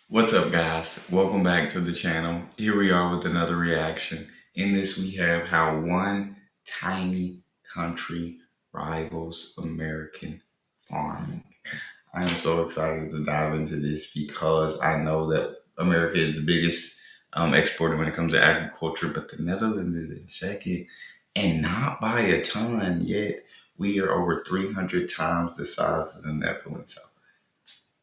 What's up, guys? Welcome back to the channel. Here we are with another reaction. In this, we have how one tiny country rivals American farming. I am so excited to dive into this because I know that America is the biggest exporter when it comes to agriculture, but the Netherlands is in second, and not by a ton yet. We are over 300 times the size of the Netherlands. So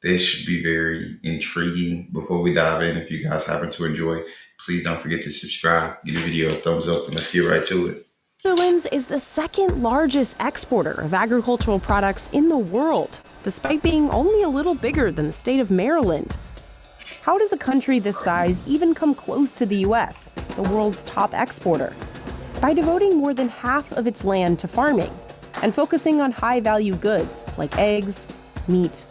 this should be very intriguing. Before we dive in, if you guys happen to enjoy, please don't forget to subscribe, give the video a thumbs up, and let's get right to it. Netherlands is the second largest exporter of agricultural products in the world, despite being only a little bigger than the state of Maryland. How does a country this size even come close to the US, the world's top exporter? By devoting more than half of its land to farming and focusing on high-value goods like eggs, meat,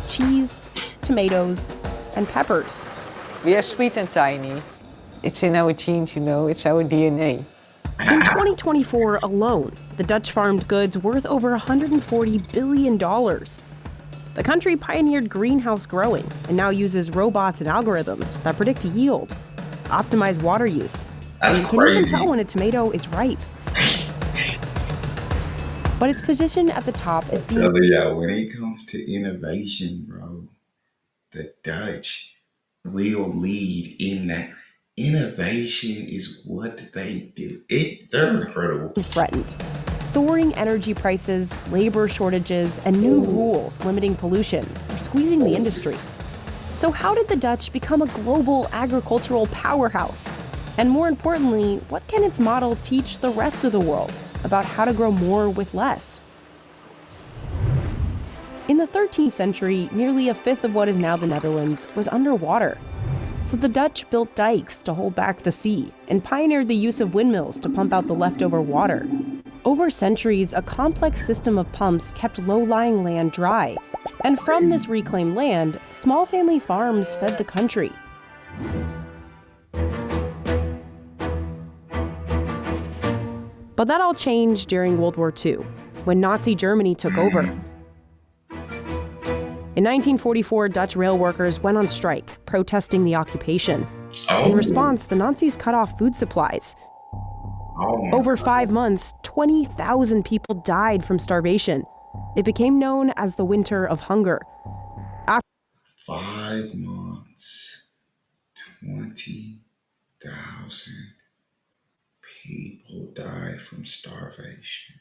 cheese, tomatoes, and peppers. We are sweet and tiny. It's in our genes, it's our DNA. In 2024 alone, the Dutch farmed goods worth over $140 billion. The country pioneered greenhouse growing and now uses robots and algorithms that predict yield, optimize water use, and can even tell when a tomato is ripe. But its position at the top is being... When it comes to innovation, bro, the Dutch will lead in that. Innovation is what they do. They're incredible. Threatened. Soaring energy prices, labor shortages, and new rules limiting pollution are squeezing the industry. So how did the Dutch become a global agricultural powerhouse? And more importantly, what can its model teach the rest of the world about how to grow more with less? In the 13th century, nearly a fifth of what is now the Netherlands was underwater. So the Dutch built dikes to hold back the sea and pioneered the use of windmills to pump out the leftover water. Over centuries, a complex system of pumps kept low-lying land dry. And from this reclaimed land, small family farms fed the country. But that all changed during World War II, when Nazi Germany took over. In 1944, Dutch rail workers went on strike, protesting the occupation. In response, the Nazis cut off food supplies. Over 5 months, 20,000 people died from starvation. It became known as the Winter of Hunger. 5 months, 20,000 people died from starvation.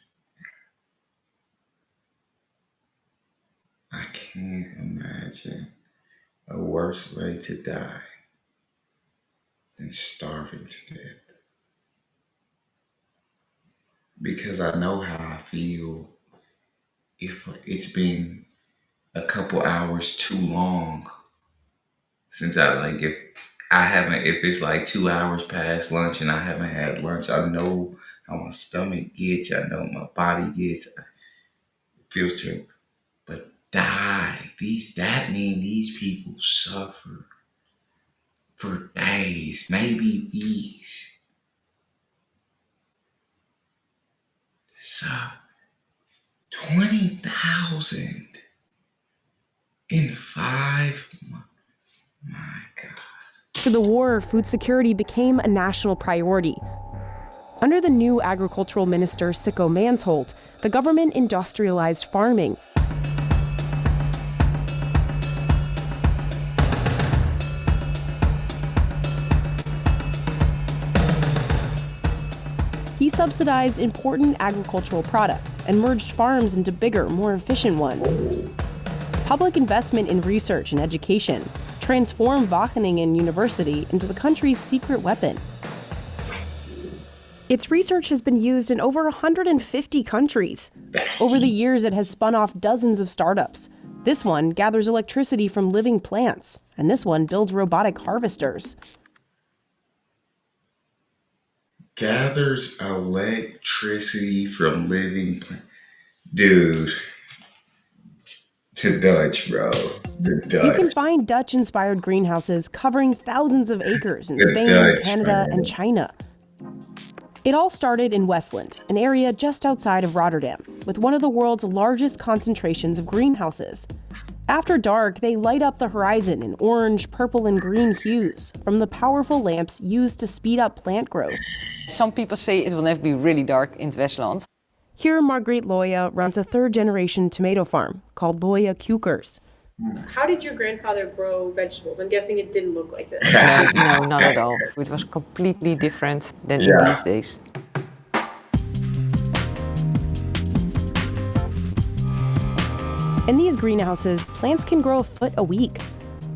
I can't imagine a worse way to die than starving to death. Because I know how I feel if it's been a couple hours too long since if it's like 2 hours past lunch and I haven't had lunch, I know how my stomach gets, I know my body gets, it feels terrible. But that means these people suffer for days, maybe weeks. So 20,000 in 5 months. My God. After the war, food security became a national priority. Under the new agricultural minister, Sicko Mansholt, the government industrialized farming. He subsidized important agricultural products and merged farms into bigger, more efficient ones. Public investment in research and education transformed Wageningen University into the country's secret weapon. Its research has been used in over 150 countries. Over the years, it has spun off dozens of startups. This one gathers electricity from living plants, and this one builds robotic harvesters. Gathers electricity from living plants. Dude. The Dutch, bro. The Dutch. You can find Dutch-inspired greenhouses covering thousands of acres in Spain, Canada, and China. It all started in Westland, an area just outside of Rotterdam, with one of the world's largest concentrations of greenhouses. After dark, they light up the horizon in orange, purple, and green hues from the powerful lamps used to speed up plant growth. Some people say it will never be really dark in Westland. Here, Margriet Loya runs a third-generation tomato farm called Loya Kukers. How did your grandfather grow vegetables? I'm guessing it didn't look like this. No, not at all. It was completely different than in Yeah. these days. In these greenhouses, plants can grow a foot a week.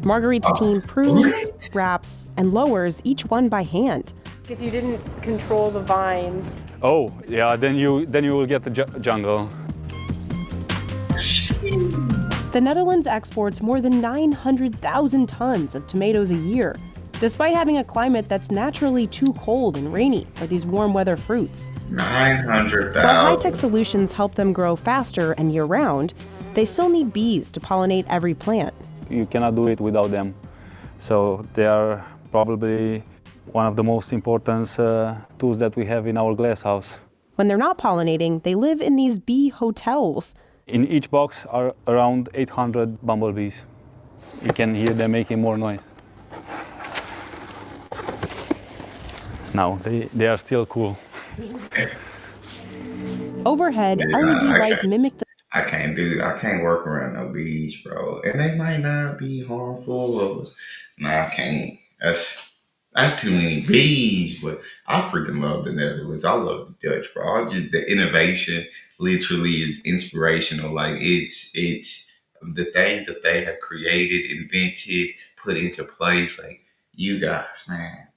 Marguerite's team prunes, wraps, and lowers each one by hand. If you didn't control the vines. Oh, yeah, then you will get the jungle. The Netherlands exports more than 900,000 tons of tomatoes a year, despite having a climate that's naturally too cold and rainy for these warm weather fruits. 900,000. While high-tech solutions help them grow faster and year-round, they still need bees to pollinate every plant. You cannot do it without them. So they are probably one of the most important tools that we have in our glass house. When they're not pollinating, they live in these bee hotels. In each box are around 800 bumblebees. You can hear them making more noise. Now, they are still cool. Overhead, Yeah, LED I lights can't- mimic the I can't do that. I can't work around no bees, bro. And they might not be harmful. Or, nah, I can't. That's too many bees. But I freaking love the Netherlands. I love the Dutch, bro. The innovation literally is inspirational. Like it's the things that they have created, invented, put into place. Like you guys, man.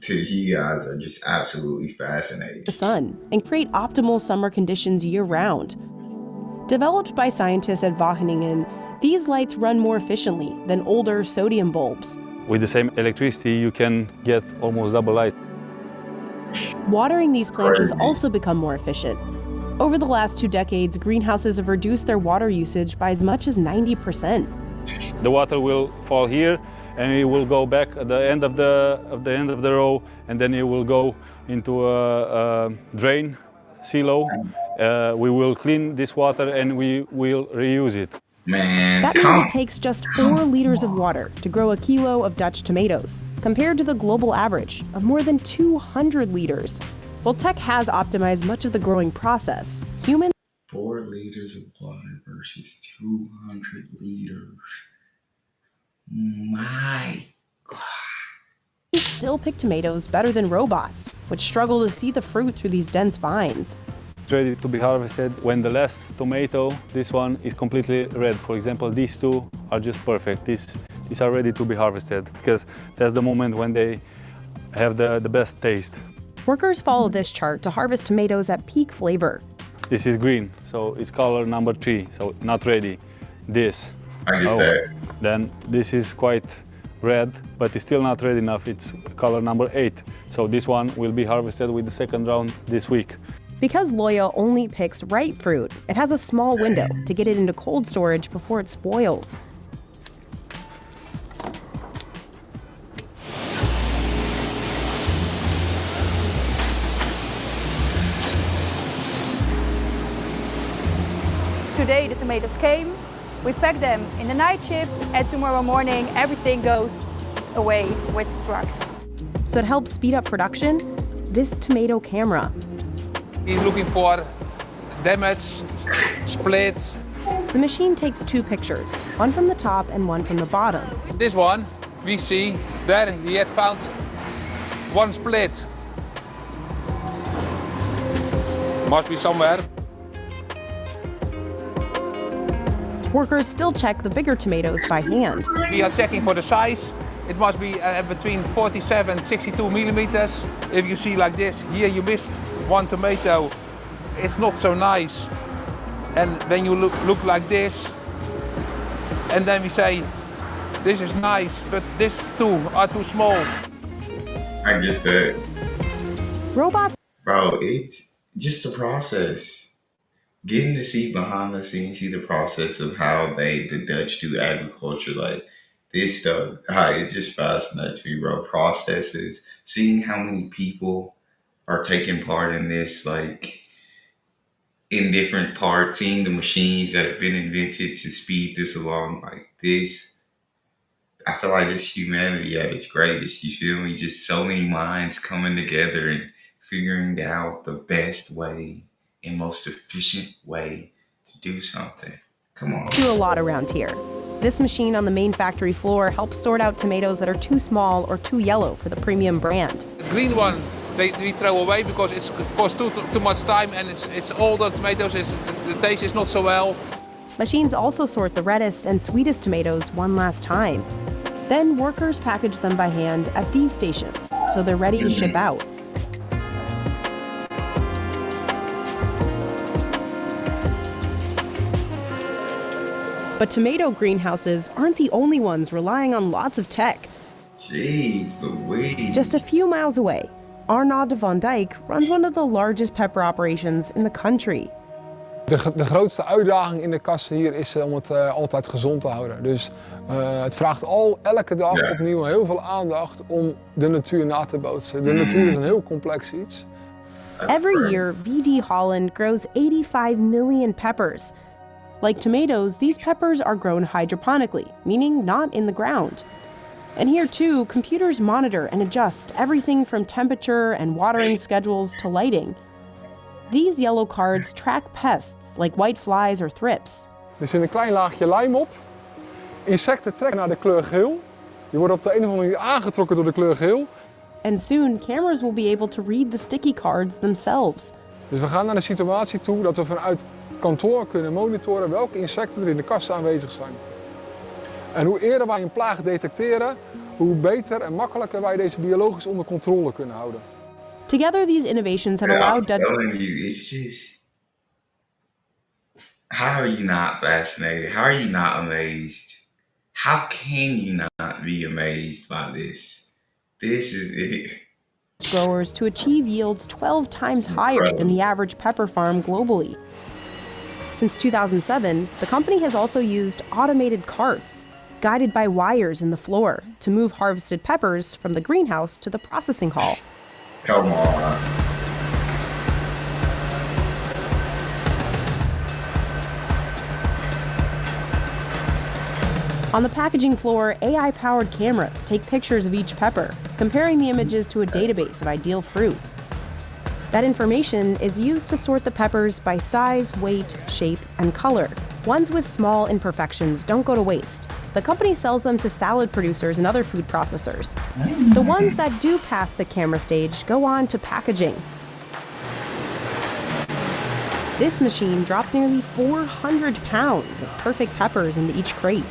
You guys are just absolutely fascinating. sun and create optimal summer conditions year-round. Developed by scientists at Wageningen, these lights run more efficiently than older sodium bulbs. With the same electricity, you can get almost double light. Watering these plants has Crazy. also become more efficient. Over the last 2 decades, greenhouses have reduced their water usage by as much as 90%. The water will fall here, and it will go back at the end of the row, and then it will go into a drain silo. We will clean this water and we will reuse it. Man, That means it takes just 4 liters of water to grow a kilo of Dutch tomatoes, compared to the global average of more than 200 liters. While tech has optimized much of the growing process, humans 4 liters of water versus 200 liters. My God. still pick tomatoes better than robots, which struggle to see the fruit through these dense vines. It's ready to be harvested when the last tomato, this one, is completely red. For example, these two are just perfect. These are ready to be harvested because that's the moment when they have the best taste. Workers follow this chart to harvest tomatoes at peak flavor. This is green, so it's color number 3, so not ready. This. I get that. Then this is quite red, but it's still not red enough. It's color number 8. So this one will be harvested with the second round this week. Because Loya only picks ripe fruit, it has a small window to get it into cold storage before it spoils. Today the tomatoes came, we packed them in the night shift, and tomorrow morning everything goes away with the trucks. So to help speed up production, this tomato camera. He's looking for damage, splits. The machine takes 2 pictures, one from the top and one from the bottom. This one, we see there he had found one split. Must be somewhere. Workers still check the bigger tomatoes by hand. We are checking for the size. It must be between 47 62 millimeters. If you see like this, here you missed one tomato. It's not so nice. And then you look like this. And then we say, this is nice, but these two are too small. I get that. Robots Bro, it's just the process. Getting to see behind the scenes, see the process of how the Dutch do agriculture, like this stuff, it just fascinates me, bro. Processes, seeing how many people are taking part in this, like in different parts, seeing the machines that have been invented to speed this along like this. I feel like it's humanity at its greatest. You feel me? Just so many minds coming together and figuring out the best way and most efficient way to do something. Come on. Do a lot around here. This machine on the main factory floor helps sort out tomatoes that are too small or too yellow for the premium brand. The green one we throw away because it costs too much time, and it's older tomatoes, the taste is not so well. Machines also sort the reddest and sweetest tomatoes one last time. Then workers package them by hand at these stations, so they're ready to ship out. But tomato greenhouses aren't the only ones relying on lots of tech. Jeez Louise. Just a few miles away, Arnaud van Dijk runs one of the largest pepper operations in the country. De grootste uitdaging in de kassen hier is om het altijd gezond te houden. Dus het vraagt elke dag opnieuw heel veel aandacht om de natuur na te bootsen. De natuur is een heel complex iets. Every year, VD Holland grows 85 million peppers. Like tomatoes, these peppers are grown hydroponically, meaning not in the ground. And here too, computers monitor and adjust everything from temperature and watering schedules to lighting. These yellow cards track pests like white flies or thrips. Er zit een klein laagje lijm op. Insecten trekken naar de kleur geel. Die worden op de een of andere manier aangetrokken door de kleur geel. And soon, cameras will be able to read the sticky cards themselves. Dus we gaan naar de situatie toe dat we vanuit kantoor kunnen monitoren welke insecten er in de kassen aanwezig zijn. En hoe eerder wij een plaag detecteren, hoe beter en makkelijker wij deze biologisch onder controle kunnen houden. Together, these innovations have allowed I'm telling you, it's just, how are you not fascinated? How are you not amazed? How can you not be amazed by this? This is it. growers to achieve yields 12 times higher than the average pepper farm globally. Since 2007, the company has also used automated carts, guided by wires in the floor, to move harvested peppers from the greenhouse to the processing hall. Come on. On the packaging floor, AI-powered cameras take pictures of each pepper, comparing the images to a database of ideal fruit. That information is used to sort the peppers by size, weight, shape, and color. Ones with small imperfections don't go to waste. The company sells them to salad producers and other food processors. The ones that do pass the camera stage go on to packaging. This machine drops nearly 400 pounds of perfect peppers into each crate.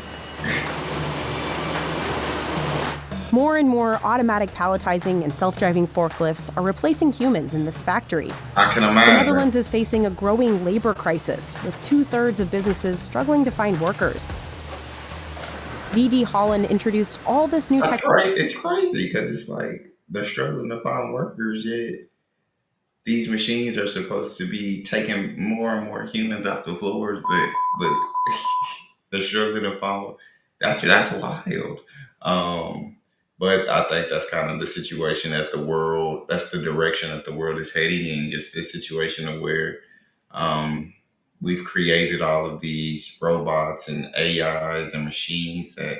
More and more automatic palletizing and self-driving forklifts are replacing humans in this factory. I can The imagine. Netherlands is facing a growing labor crisis, with 2/3 of businesses struggling to find workers. VD Holland introduced all this new That's technology. right. It's crazy because it's like they're struggling to find workers, yet these machines are supposed to be taking more and more humans off the floors, but they're struggling to find. That's wild. But I think that's kind of the situation that the world, that's the direction that the world is heading in, just this situation of where we've created all of these robots and AIs and machines that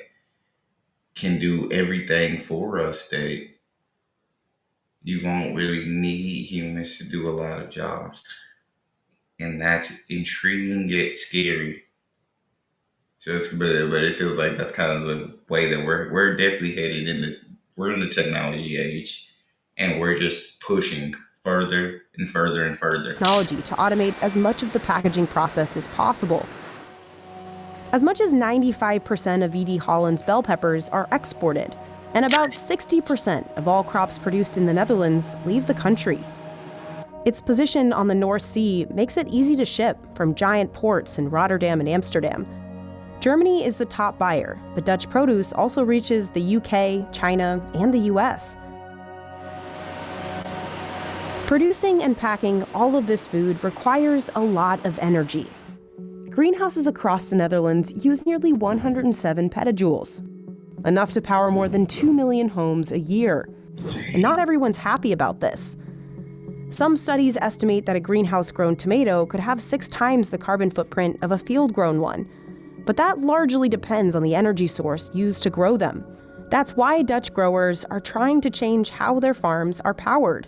can do everything for us, that you won't really need humans to do a lot of jobs. And that's intriguing yet scary. So it's, but it feels like that's kind of the way that we're definitely headed we're in the technology age, and we're just pushing further and further and further. Technology to automate as much of the packaging process as possible. As much as 95% of VD Holland's bell peppers are exported, and about 60% of all crops produced in the Netherlands leave the country. Its position on the North Sea makes it easy to ship from giant ports in Rotterdam and Amsterdam. Germany is the top buyer, but Dutch produce also reaches the UK, China, and the US. Producing and packing all of this food requires a lot of energy. Greenhouses across the Netherlands use nearly 107 petajoules, enough to power more than 2 million homes a year. And not everyone's happy about this. Some studies estimate that a greenhouse-grown tomato could have 6 times the carbon footprint of a field-grown one. But that largely depends on the energy source used to grow them. That's why Dutch growers are trying to change how their farms are powered.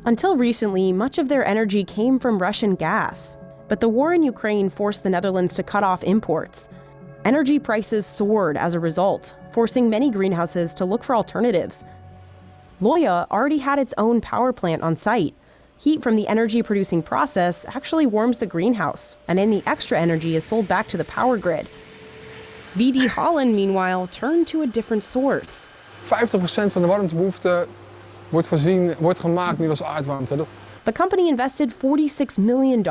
Until recently, much of their energy came from Russian gas. But the war in Ukraine forced the Netherlands to cut off imports. Energy prices soared as a result, forcing many greenhouses to look for alternatives. Loya already had its own power plant on site. Heat from the energy-producing process actually warms the greenhouse, and any extra energy is sold back to the power grid. VD Holland, meanwhile, turned to a different source. 50% van de warmtebehoefte wordt gemaakt middels aardwarmte. The company invested $46 million,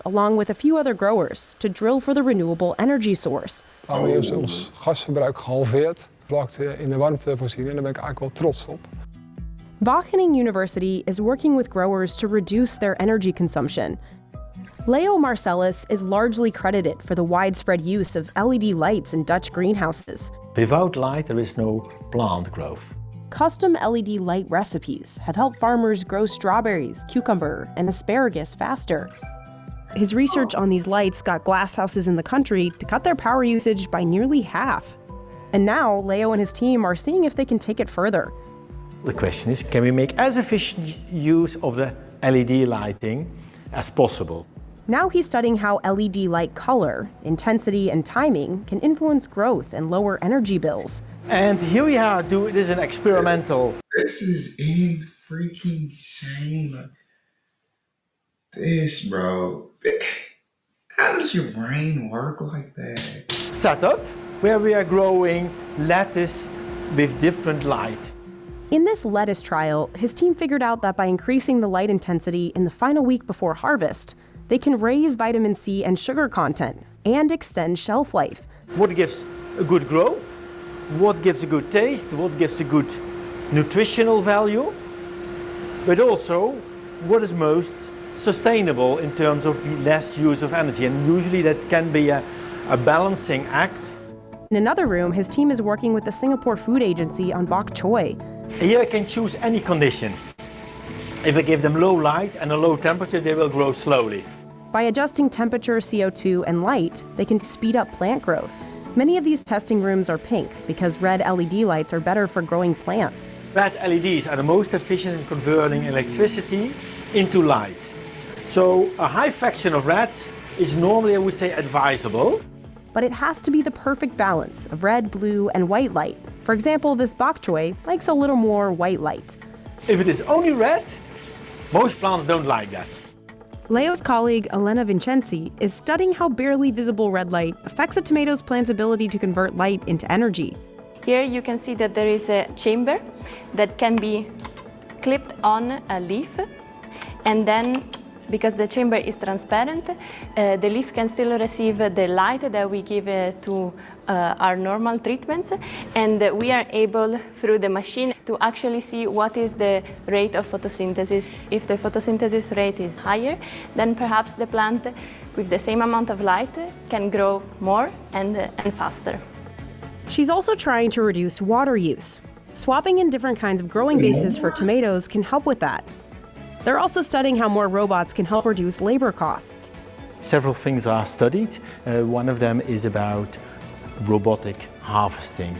along with a few other growers, to drill for the renewable energy source. We hebben ons gasverbruik gehalveerd, vlakte in de warmtevoorziening, en daar ben ik eigenlijk wel trots op. Wageningen University is working with growers to reduce their energy consumption. Leo Marcellus is largely credited for the widespread use of LED lights in Dutch greenhouses. Without light, there is no plant growth. Custom LED light recipes have helped farmers grow strawberries, cucumber, and asparagus faster. His research on these lights got glasshouses in the country to cut their power usage by nearly half. And now, Leo and his team are seeing if they can take it further. The question is, can we make as efficient use of the LED lighting as possible? Now he's studying how LED light color, intensity, and timing can influence growth and lower energy bills. And here we are, it is an experimental. This is freaking insane. This, bro. How does your brain work like that? Setup where we are growing lettuce with different light. In this lettuce trial, his team figured out that by increasing the light intensity in the final week before harvest, they can raise vitamin C and sugar content and extend shelf life. What gives a good growth? What gives a good taste? What gives a good nutritional value? But also, what is most sustainable in terms of less use of energy? And usually that can be a balancing act. In another room, his team is working with the Singapore Food Agency on bok choy. Here I can choose any condition. If I give them low light and a low temperature, they will grow slowly. By adjusting temperature, CO2, and light, they can speed up plant growth. Many of these testing rooms are pink because red LED lights are better for growing plants. Red LEDs are the most efficient in converting electricity into light. So a high fraction of red is normally, I would say, advisable. But it has to be the perfect balance of red, blue, and white light. For example, this bok choy likes a little more white light. If it is only red, most plants don't like that. Leo's colleague, Elena Vincenzi, is studying how barely visible red light affects a tomato's plant's ability to convert light into energy. Here you can see that there is a chamber that can be clipped on a leaf, and then because the chamber is transparent, the leaf can still receive the light that we give to our normal treatments, and we are able, through the machine, to actually see what is the rate of photosynthesis. If the photosynthesis rate is higher, then perhaps the plant, with the same amount of light, can grow more and faster. She's also trying to reduce water use. Swapping in different kinds of growing bases for tomatoes can help with that. They're also studying how more robots can help reduce labor costs. Several things are studied. One of them is about robotic harvesting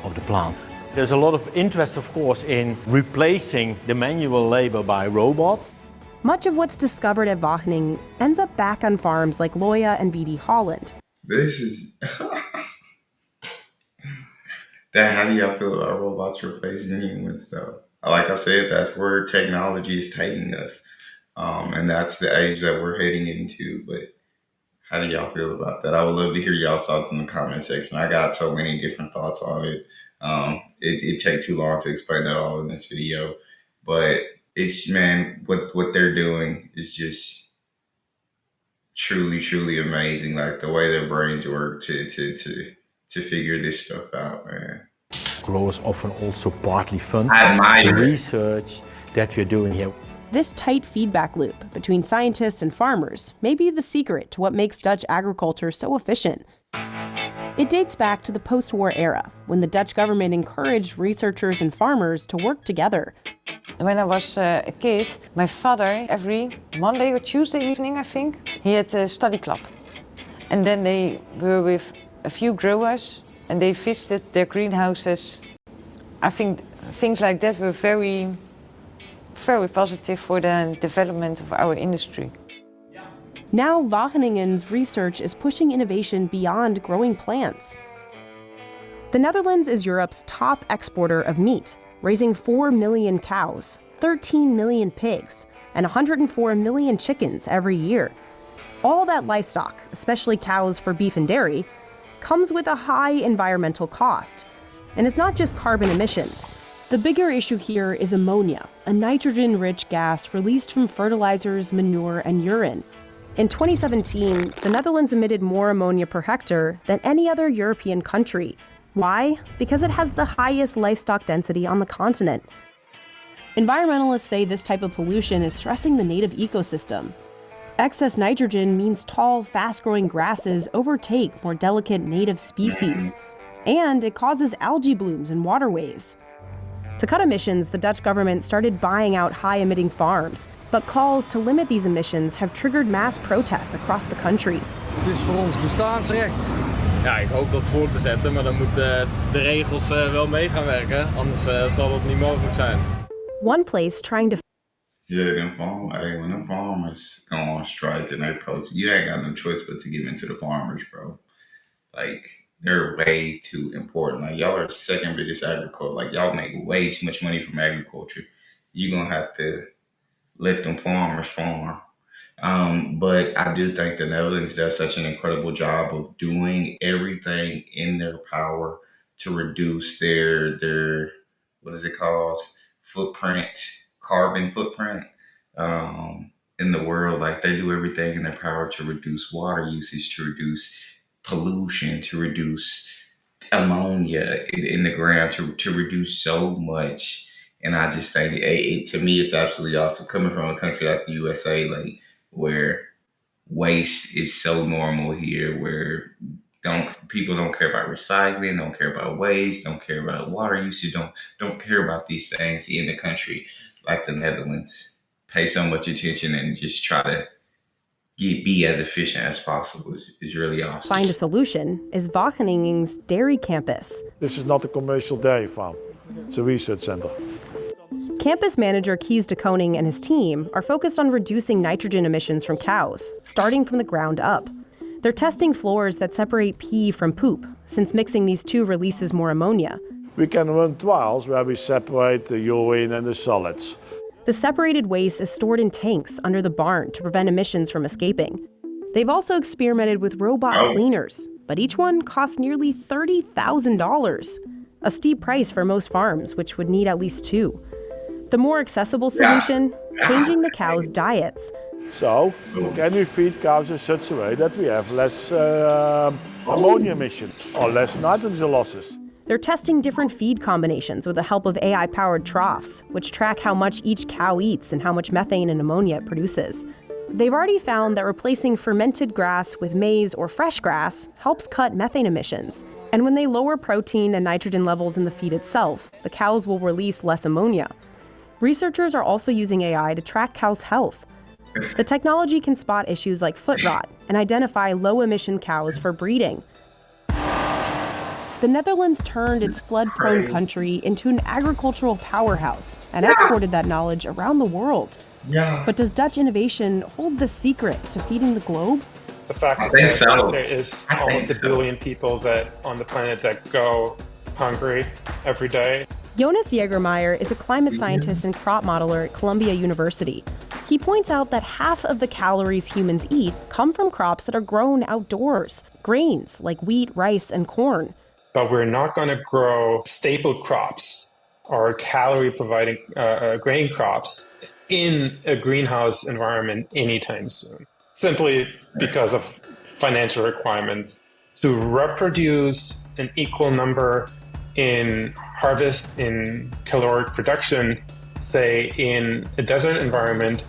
of the plants. There's a lot of interest, of course, in replacing the manual labor by robots. Much of what's discovered at Wageningen ends up back on farms like Loya and VD Holland. This is... How do y'all feel about robots replacing humans, though? Like I said, that's where technology is taking us. And that's the age that we're heading into. But how do y'all feel about that? I would love to hear y'all's thoughts in the comment section. I got so many different thoughts on it. It'd take too long to explain that all in this video. But it's, man, what they're doing is just truly, truly amazing. Like the way their brains work to figure this stuff out, man. Growers often also partly fund the research that we're doing here. This tight feedback loop between scientists and farmers may be the secret to what makes Dutch agriculture so efficient. It dates back to the post-war era, when the Dutch government encouraged researchers and farmers to work together. When I was a kid, my father, every Monday or Tuesday evening, I think, he had a study club. And then they were with a few growers and they visited their greenhouses. I think things like that were very, very positive for the development of our industry. Now, Wageningen's research is pushing innovation beyond growing plants. The Netherlands is Europe's top exporter of meat, raising 4 million cows, 13 million pigs, and 104 million chickens every year. All that livestock, especially cows for beef and dairy, comes with a high environmental cost. And it's not just carbon emissions. The bigger issue here is ammonia, a nitrogen-rich gas released from fertilizers, manure, and urine. In 2017, the Netherlands emitted more ammonia per hectare than any other European country. Why? Because it has the highest livestock density on the continent. Environmentalists say this type of pollution is stressing the native ecosystem. Excess nitrogen means tall, fast-growing grasses overtake more delicate native species, and it causes algae blooms in waterways. To cut emissions, the Dutch government started buying out high-emitting farms, but calls to limit these emissions have triggered mass protests across the country. Het is voor ons bestaansrecht. Ja, ik hoop dat voor te zetten, maar dan moeten de regels wel mee gaan werken, anders zal dat niet mogelijk zijn. One place trying to when them farmers go on strike and they protest, you ain't got no choice but to give in to the farmers, bro. Like, they're way too important. Like, y'all are the second biggest agriculture. Like, y'all make way too much money from agriculture. You're gonna have to let them farmers farm. But I do think the Netherlands does such an incredible job of doing everything in their power to reduce their what is it called? Carbon footprint in the world. Like, they do everything in their power to reduce water usage, to reduce pollution, to reduce ammonia in the ground, to reduce so much. And I just think to me, it's absolutely awesome coming from a country like the USA, like, where waste is so normal here, where people don't care about recycling, don't care about waste, don't care about water usage, don't care about these things in the country like the Netherlands. Pay so much attention and just try to be as efficient as possible is really awesome. find a solution is Wageningen's dairy campus. This is not a commercial dairy farm. It's a research center. Campus manager Kees de Koning and his team are focused on reducing nitrogen emissions from cows, starting from the ground up. They're testing floors that separate pee from poop, since mixing these two releases more ammonia. We can run trials where we separate the urine and the solids. The separated waste is stored in tanks under the barn to prevent emissions from escaping. They've also experimented with robot cleaners, but each one costs nearly $30,000, a steep price for most farms, which would need at least two. The more accessible solution, changing the cows' diets. So, can we feed cows in such a way that we have less ammonia emission or less nitrogen losses? They're testing different feed combinations with the help of AI-powered troughs, which track how much each cow eats and how much methane and ammonia it produces. They've already found that replacing fermented grass with maize or fresh grass helps cut methane emissions. And when they lower protein and nitrogen levels in the feed itself, the cows will release less ammonia. Researchers are also using AI to track cows' health. The technology can spot issues like foot rot and identify low-emission cows for breeding. The Netherlands turned its flood-prone country into an agricultural powerhouse and exported that knowledge around the world. But does Dutch innovation hold the secret to feeding the globe? The fact is that there is almost a billion people on the planet that go hungry every day. Jonas Jägermeyer is a climate scientist and crop modeler at Columbia University. He points out that half of the calories humans eat come from crops that are grown outdoors, grains like wheat, rice, and corn. But we're not going to grow staple crops or calorie-providing grain crops in a greenhouse environment anytime soon, simply because of financial requirements. To reproduce an equal number in harvest, in caloric production, say in a desert environment,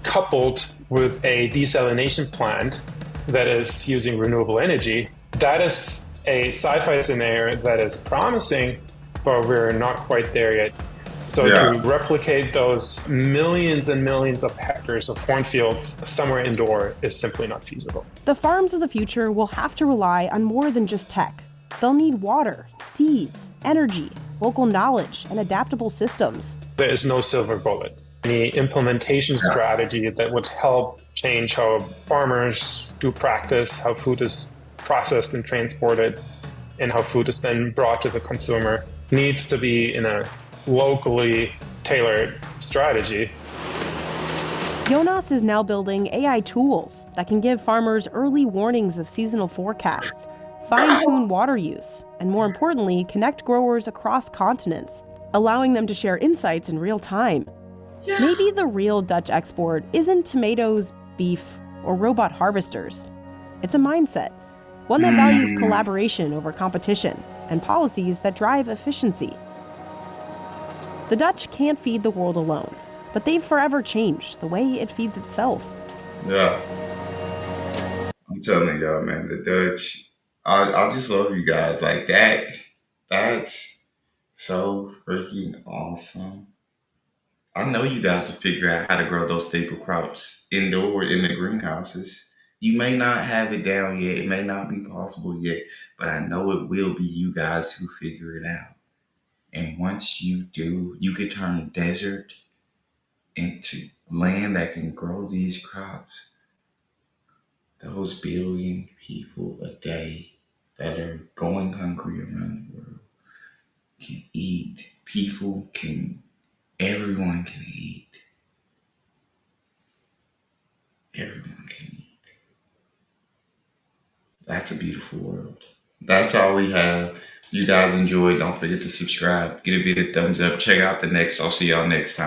coupled with a desalination plant that is using renewable energy, that is a sci-fi scenario that is promising, but we're not quite there yet. So Yeah. to replicate those millions and millions of hectares of cornfields somewhere indoor is simply not feasible. The farms of the future will have to rely on more than just tech. They'll need water, seeds, energy, local knowledge, and adaptable systems. There is no silver bullet. Any implementation strategy that would help change how farmers do practice, how food is processed and transported, and how food is then brought to the consumer needs to be in a locally tailored strategy. Jonas is now building AI tools that can give farmers early warnings of seasonal forecasts, fine-tune water use, and more importantly, connect growers across continents, allowing them to share insights in real time. Maybe the real Dutch export isn't tomatoes, beef, or robot harvesters. It's a mindset, one that values collaboration over competition and policies that drive efficiency. The Dutch can't feed the world alone, but they've forever changed the way it feeds itself. Yeah. I'm telling y'all, man, the Dutch, I just love you guys. Like that, that's so freaking awesome. I know you guys will figure out how to grow those staple crops indoor in the greenhouses. You may not have it down yet, it may not be possible yet, but I know it will be you guys who figure it out. And once you do, you could turn desert into land that can grow these crops. Those billion people a day that are going hungry around the world can eat. Everyone can eat. Everyone can eat. That's a beautiful world. That's all we have. You guys enjoyed. Don't forget to subscribe. Get a bit of thumbs up. Check out the next. I'll see y'all next time.